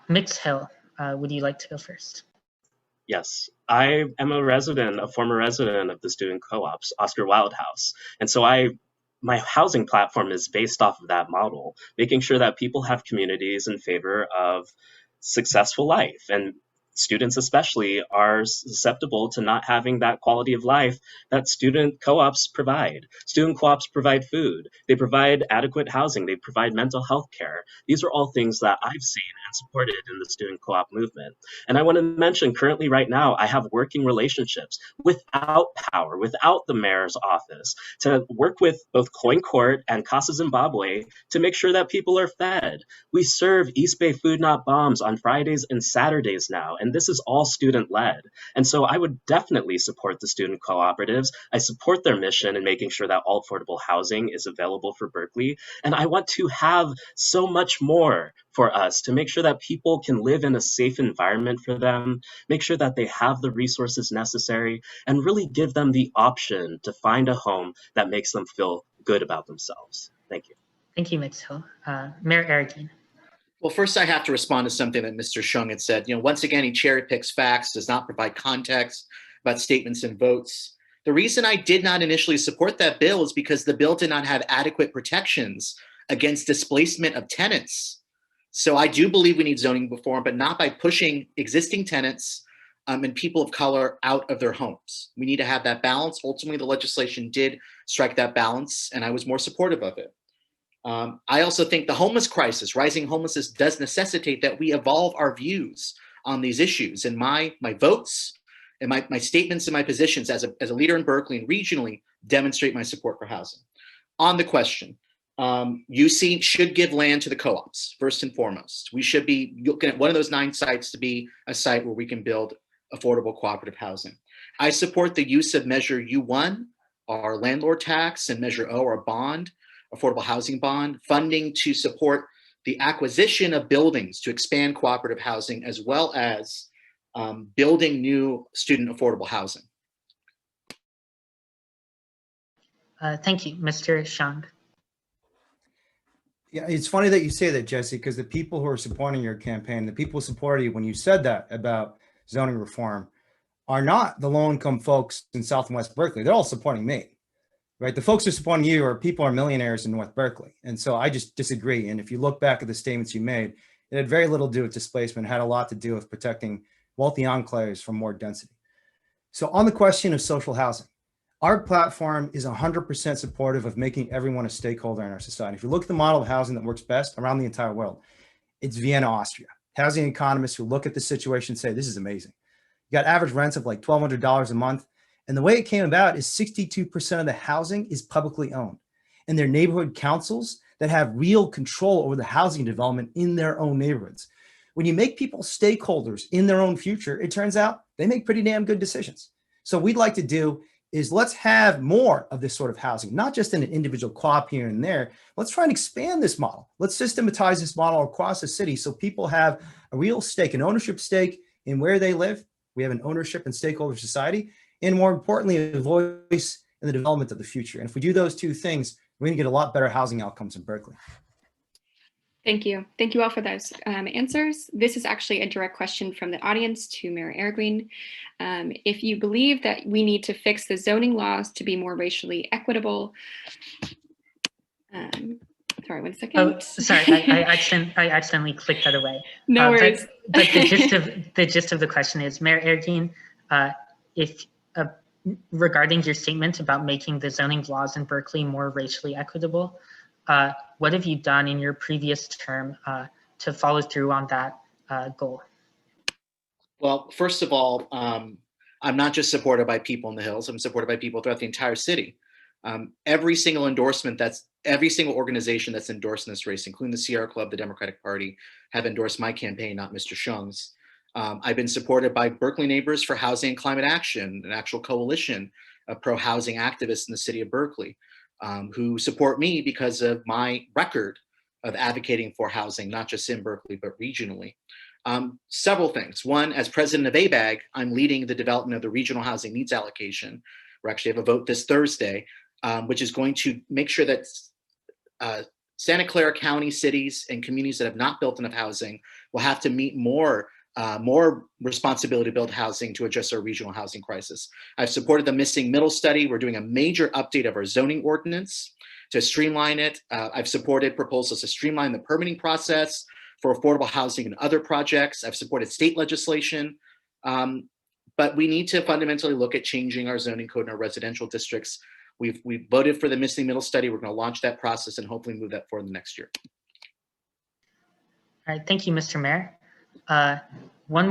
Mix Hill, would you like to go first? Yes, I am a former resident of the student co-ops, Oscar Wilde House. And so my housing platform is based off of that model, making sure that people have communities in favor of successful life. And students especially are susceptible to not having that quality of life that student co-ops provide. Student co-ops provide food, they provide adequate housing, they provide mental health care. These are all things that I've seen and supported in the student co-op movement. And I want to mention currently, right now, I have working relationships without power, without the mayor's office, to work with both Coin Court and Casa Zimbabwe to make sure that people are fed. We serve East Bay Food Not Bombs on Fridays and Saturdays now, and this is all student led. And so I would definitely support the student cooperatives. I support their mission in making sure that all affordable housing is available for Berkeley. And I want to have so much more for us to make sure that people can live in a safe environment for them, make sure that they have the resources necessary, and really give them the option to find a home that makes them feel good about themselves. Thank you. Thank you, Mix Hill. Mayor Arreguín. Well, first I have to respond to something that Mr. Shung had said. Once again, he cherry picks facts, does not provide context about statements and votes. The reason I did not initially support that bill is because the bill did not have adequate protections against displacement of tenants. So I do believe we need zoning reform, but not by pushing existing tenants and people of color out of their homes. We need to have that balance. Ultimately, the legislation did strike that balance, and I was more supportive of it. I also think the homeless crisis, rising homelessness, does necessitate that we evolve our views on these issues. And my votes and my statements and my positions as a leader in Berkeley and regionally demonstrate my support for housing. On the question, UC should give land to the co-ops, first and foremost. We should be looking at one of those 9 sites to be a site where we can build affordable cooperative housing. I support the use of Measure U1, our landlord tax, and Measure O, our bond, affordable housing bond, funding to support the acquisition of buildings to expand cooperative housing, as well as building new student affordable housing. Thank you, Mr. Shang. Yeah, it's funny that you say that, Jesse, because the people who are supporting your campaign, the people who supported you when you said that about zoning reform, are not the low-income folks in South and West Berkeley. They're all supporting me. Right, the folks who are supporting you are people who are millionaires in North Berkeley. And so I just disagree. And if you look back at the statements you made, it had very little to do with displacement, it had a lot to do with protecting wealthy enclaves from more density. So on the question of social housing, our platform is 100% supportive of making everyone a stakeholder in our society. If you look at the model of housing that works best around the entire world, it's Vienna, Austria. Housing economists who look at the situation say, this is amazing. You got average rents of like $1,200 a month. And the way it came about is 62% of the housing is publicly owned. And they're neighborhood councils that have real control over the housing development in their own neighborhoods. When you make people stakeholders in their own future, it turns out they make pretty damn good decisions. So what we'd like to do is let's have more of this sort of housing, not just in an individual co-op here and there. Let's try and expand this model. Let's systematize this model across the city so people have a real stake, an ownership stake in where they live. We have an ownership and stakeholder society. And more importantly, a voice in the development of the future. And if we do those 2 things, we're going to get a lot better housing outcomes in Berkeley. Thank you. Thank you all for those answers. This is actually a direct question from the audience to Mayor Arreguín. If you believe that we need to fix the zoning laws to be more racially equitable, sorry, 1 second. Oh, sorry, I accidentally clicked that away. No worries. But the gist of the question is, Mayor Arreguín, if regarding your statement about making the zoning laws in Berkeley more racially equitable, what have you done in your previous term to follow through on that goal? Well, first of all, I'm not just supported by people in the Hills, I'm supported by people throughout the entire city. Every single endorsement, every single organization that's endorsed in this race, including the Sierra Club, the Democratic Party, have endorsed my campaign, not Mr. Shung's. I've been supported by Berkeley Neighbors for Housing and Climate Action, an actual coalition of pro-housing activists in the city of Berkeley, who support me because of my record of advocating for housing, not just in Berkeley, but regionally. Several things. One, as president of ABAG, I'm leading the development of the Regional Housing Needs Allocation. We actually have a vote this Thursday, which is going to make sure that Santa Clara County cities and communities that have not built enough housing will have to meet more responsibility to build housing to address our regional housing crisis. I've supported the missing middle study. We're doing a major update of our zoning ordinance to streamline it. I've supported proposals to streamline the permitting process for affordable housing and other projects. I've supported state legislation, but we need to fundamentally look at changing our zoning code in our residential districts. We've voted for the missing middle study. We're going to launch that process and hopefully move that forward in the next year. All right, thank you, Mr. Mayor.